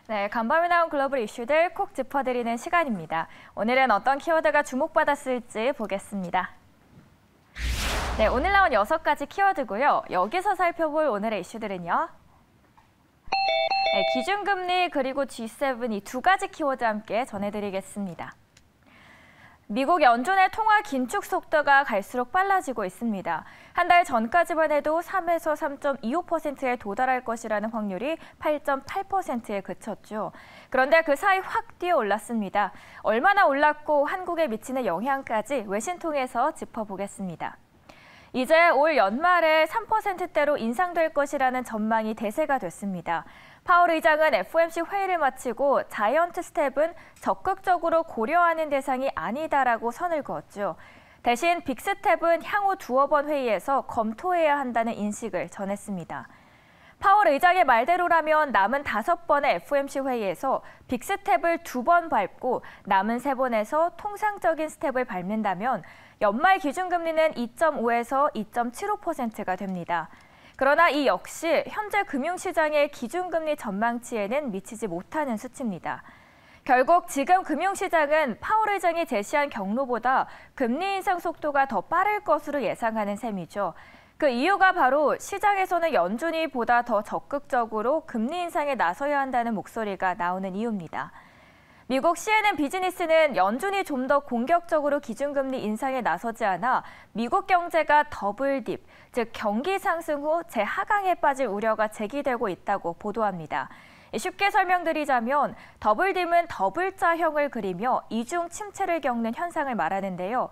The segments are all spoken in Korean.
네, 간밤에 나온 글로벌 이슈들 콕 짚어드리는 시간입니다. 오늘은 어떤 키워드가 주목받았을지 보겠습니다. 네, 오늘 나온 6가지 키워드고요. 여기서 살펴볼 오늘의 이슈들은요. 네, 기준금리 그리고 G7 이 2가지 키워드 함께 전해드리겠습니다. 미국 연준의 통화 긴축 속도가 갈수록 빨라지고 있습니다. 한 달 전까지만 해도 3에서 3.25%에 도달할 것이라는 확률이 8.8%에 그쳤죠. 그런데 그 사이 확 뛰어 올랐습니다. 얼마나 올랐고 한국에 미치는 영향까지 외신통해서 짚어보겠습니다. 이제 올 연말에 3%대로 인상될 것이라는 전망이 대세가 됐습니다. 파월 의장은 FOMC 회의를 마치고 자이언트 스텝은 적극적으로 고려하는 대상이 아니다라고 선을 그었죠. 대신 빅스텝은 향후 2번 회의에서 검토해야 한다는 인식을 전했습니다. 파월 의장의 말대로라면 남은 5번의 FOMC 회의에서 빅스텝을 2번 밟고 남은 3번에서 통상적인 스텝을 밟는다면 연말 기준금리는 2.5에서 2.75%가 됩니다. 그러나 이 역시 현재 금융시장의 기준금리 전망치에는 미치지 못하는 수치입니다. 결국 지금 금융시장은 파월 의장이 제시한 경로보다 금리 인상 속도가 더 빠를 것으로 예상하는 셈이죠. 그 이유가 바로 시장에서는 연준이 보다 더 적극적으로 금리 인상에 나서야 한다는 목소리가 나오는 이유입니다. 미국 CNN 비즈니스는 연준이 좀 더 공격적으로 기준금리 인상에 나서지 않아 미국 경제가 더블딥, 즉 경기 상승 후 재하강에 빠질 우려가 제기되고 있다고 보도합니다. 쉽게 설명드리자면 더블딥은 더블자형을 그리며 이중 침체를 겪는 현상을 말하는데요.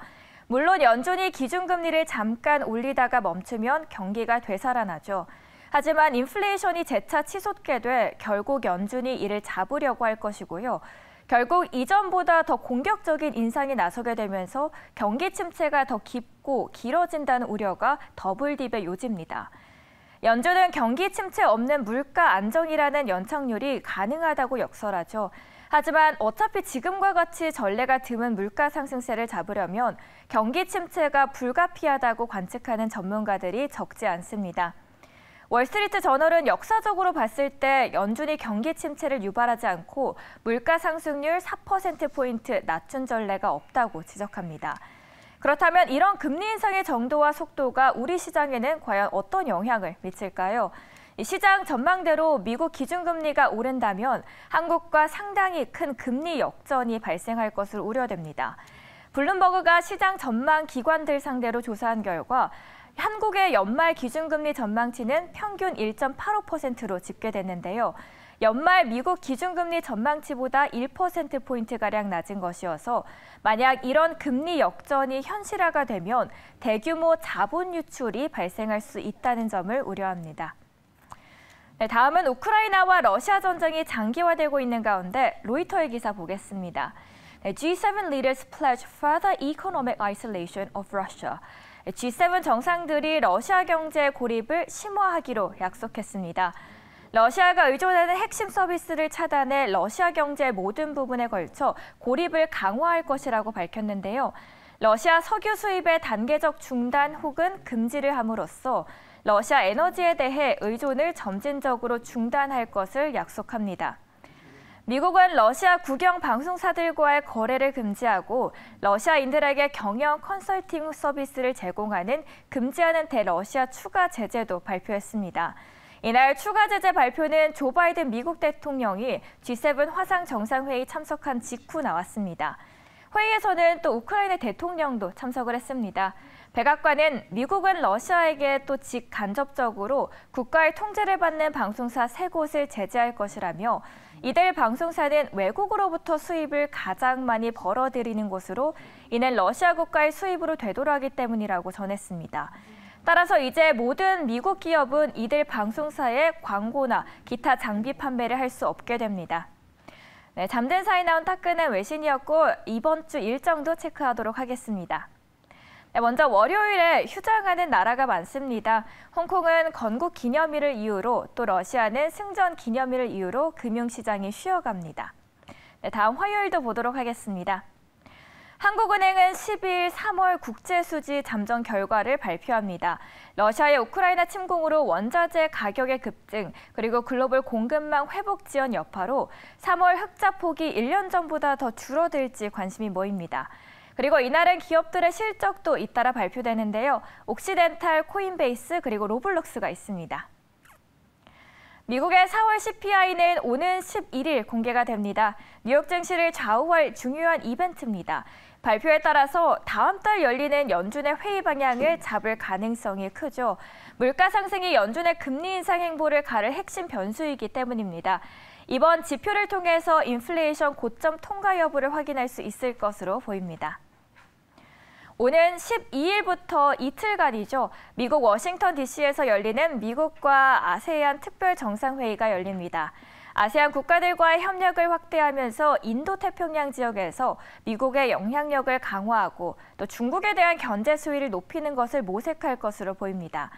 물론 연준이 기준금리를 잠깐 올리다가 멈추면 경기가 되살아나죠. 하지만 인플레이션이 재차 치솟게 돼 결국 연준이 이를 잡으려고 할 것이고요. 결국 이전보다 더 공격적인 인상에 나서게 되면서 경기 침체가 더 깊고 길어진다는 우려가 더블딥의 요지입니다. 연준은 경기 침체 없는 물가 안정이라는 연착률이 가능하다고 역설하죠. 하지만 어차피 지금과 같이 전례가 드문 물가 상승세를 잡으려면 경기 침체가 불가피하다고 관측하는 전문가들이 적지 않습니다. 월스트리트 저널은 역사적으로 봤을 때 연준이 경기 침체를 유발하지 않고 물가 상승률 4%포인트 낮춘 전례가 없다고 지적합니다. 그렇다면 이런 금리 인상의 정도와 속도가 우리 시장에는 과연 어떤 영향을 미칠까요? 시장 전망대로 미국 기준금리가 오른다면 한국과 상당히 큰 금리 역전이 발생할 것으로 우려됩니다. 블룸버그가 시장 전망 기관들 상대로 조사한 결과 한국의 연말 기준금리 전망치는 평균 1.85%로 집계됐는데요. 연말 미국 기준금리 전망치보다 1%포인트가량 낮은 것이어서 만약 이런 금리 역전이 현실화가 되면 대규모 자본 유출이 발생할 수 있다는 점을 우려합니다. 네, 다음은 우크라이나와 러시아 전쟁이 장기화되고 있는 가운데 로이터의 기사 보겠습니다. 네, G7 leaders pledge further economic isolation of Russia. G7 정상들이 러시아 경제 고립을 심화하기로 약속했습니다. 러시아가 의존하는 핵심 서비스를 차단해 러시아 경제의 모든 부분에 걸쳐 고립을 강화할 것이라고 밝혔는데요. 러시아 석유 수입의 단계적 중단 혹은 금지를 함으로써 러시아 에너지에 대해 의존을 점진적으로 중단할 것을 약속합니다. 미국은 러시아 국영 방송사들과의 거래를 금지하고 러시아인들에게 경영 컨설팅 서비스를 제공하는 금지하는 대러시아 추가 제재도 발표했습니다. 이날 추가 제재 발표는 조 바이든 미국 대통령이 G7 화상 정상회의 참석한 직후 나왔습니다. 회의에서는 또 우크라이나 대통령도 참석을 했습니다. 백악관은 미국은 러시아에게 또 직간접적으로 국가의 통제를 받는 방송사 3곳을 제재할 것이라며 이들 방송사는 외국으로부터 수입을 가장 많이 벌어들이는 곳으로 이는 러시아 국가의 수입으로 되돌아가기 때문이라고 전했습니다. 따라서 이제 모든 미국 기업은 이들 방송사의 광고나 기타 장비 판매를 할 수 없게 됩니다. 네, 잠든 사이 나온 따끈한 외신이었고 이번 주 일정도 체크하도록 하겠습니다. 네, 먼저 월요일에 휴장하는 나라가 많습니다. 홍콩은 건국 기념일을 이유로 또 러시아는 승전 기념일을 이유로 금융시장이 쉬어갑니다. 네, 다음 화요일도 보도록 하겠습니다. 한국은행은 10일 3월 국제수지 잠정 결과를 발표합니다. 러시아의 우크라이나 침공으로 원자재 가격의 급등, 그리고 글로벌 공급망 회복 지연 여파로 3월 흑자 폭이 1년 전보다 더 줄어들지 관심이 모입니다. 그리고 이날은 기업들의 실적도 잇따라 발표되는데요. 옥시덴탈, 코인베이스, 그리고 로블록스가 있습니다. 미국의 4월 CPI는 오는 11일 공개가 됩니다. 뉴욕 증시를 좌우할 중요한 이벤트입니다. 발표에 따라서 다음 달 열리는 연준의 회의 방향을 잡을 가능성이 크죠. 물가 상승이 연준의 금리 인상 행보를 가를 핵심 변수이기 때문입니다. 이번 지표를 통해서 인플레이션 고점 통과 여부를 확인할 수 있을 것으로 보입니다. 오는 12일부터 이틀간이죠. 미국 워싱턴 DC에서 열리는 미국과 아세안 특별 정상회의가 열립니다. 아세안 국가들과의 협력을 확대하면서 인도태평양 지역에서 미국의 영향력을 강화하고 또 중국에 대한 견제 수위를 높이는 것을 모색할 것으로 보입니다.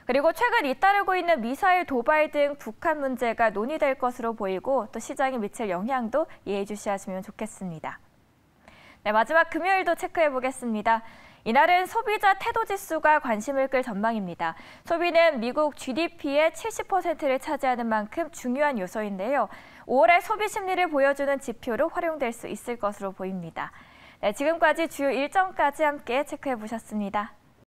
그리고 최근 잇따르고 있는 미사일 도발 등 북한 문제가 논의될 것으로 보이고 또 시장에 미칠 영향도 예의주시하시면 좋겠습니다. 네, 마지막 금요일도 체크해 보겠습니다. 이날은 소비자 태도 지수가 관심을 끌 전망입니다. 소비는 미국 GDP의 70%를 차지하는 만큼 중요한 요소인데요. 5월의 소비 심리를 보여주는 지표로 활용될 수 있을 것으로 보입니다. 네, 지금까지 주요 일정까지 함께 체크해 보셨습니다.